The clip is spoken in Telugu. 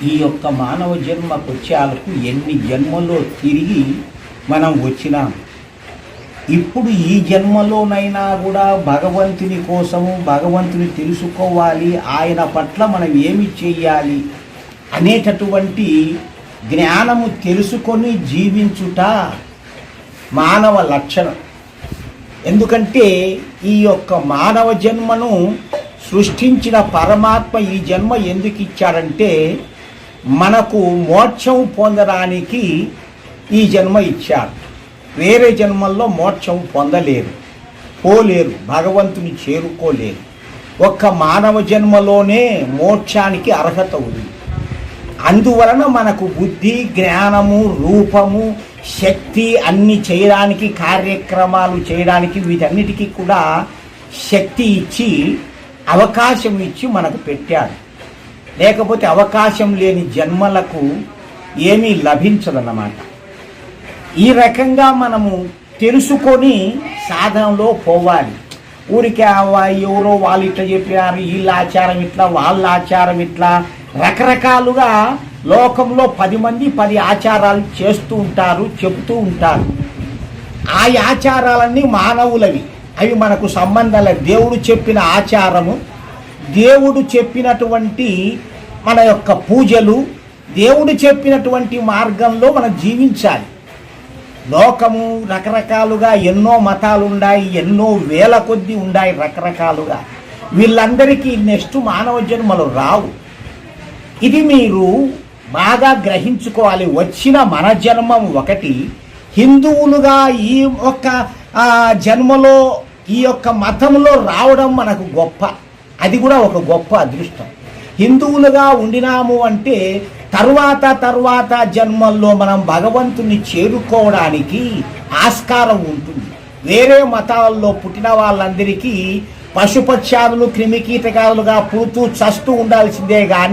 ఈ యొక్క మానవ జన్మకు వచ్చేందుకు ఎన్ని జన్మలో తిరిగి మనం వచ్చినాం. ఇప్పుడు ఈ జన్మలోనైనా కూడా భగవంతుని కోసము, భగవంతుని తెలుసుకోవాలి, ఆయన పట్ల మనం ఏమి చేయాలి అనేటటువంటి జ్ఞానము తెలుసుకొని జీవించుట మానవ లక్షణం. ఎందుకంటే ఈ యొక్క మానవ జన్మను సృష్టించిన పరమాత్మ ఈ జన్మ ఎందుకు ఇచ్చాడంటే మనకు మోక్షం పొందడానికి ఈ జన్మ ఇచ్చాడు. వేరే జన్మల్లో మోక్షం పొందలేరు, పోలేరు, భగవంతుని చేరుకోలేరు. ఒక్క మానవ జన్మలోనే మోక్షానికి అర్హత ఉంది. అందువలన మనకు బుద్ధి, జ్ఞానము, రూపము, శక్తి అన్ని చేయడానికి, కార్యక్రమాలు చేయడానికి వీటన్నిటికీ కూడా శక్తి ఇచ్చి అవకాశం ఇచ్చి మనకు పెట్టాడు. లేకపోతే అవకాశం లేని జన్మలకు ఏమీ లభించదన్నమాట. ఈ రకంగా మనము తెలుసుకొని సాధనలో పోవాలి. ఊరికే ఎవరో వాళ్ళు ఇట్లా చెప్పారు, వీళ్ళ ఆచారం ఇట్లా, వాళ్ళ ఆచారం ఇట్లా, రకరకాలుగా లోకంలో 10 మంది 10 ఆచారాలు చేస్తూ ఉంటారు, చెబుతూ ఉంటారు. ఆ ఆచారాలన్నీ మానవులవి, అవి మనకు సంబంధం లేదు. దేవుడు చెప్పిన ఆచారము, దేవుడు చెప్పినటువంటి మన యొక్క పూజలు, దేవుడు చెప్పినటువంటి మార్గంలో మనం జీవించాలి. లోకము రకరకాలుగా ఎన్నో మతాలు ఉన్నాయి, ఎన్నో వేల కొద్దీ ఉన్నాయి రకరకాలుగా. వీళ్ళందరికీ నెక్స్ట్ మానవ జన్మలు రావు. ఇది మీరు బాగా గ్రహించుకోవాలి. వచ్చిన మన జన్మం ఒకటి. హిందువులుగా ఈ ఒక్క జన్మలో ఈ యొక్క మతంలో రావడం మనకు గొప్ప, అది కూడా ఒక గొప్ప అదృష్టం. హిందువులుగా ఉండినాము అంటే తర్వాత జన్మల్లో మనం భగవంతుని చేరుకోవడానికి ఆస్కారం ఉంటుంది. వేరే మతాల్లో పుట్టిన వాళ్ళందరికీ పశుపక్షాదులు, క్రిమికీటకాలుగా పుడుతూ చస్తూ ఉండాల్సిందే కానీ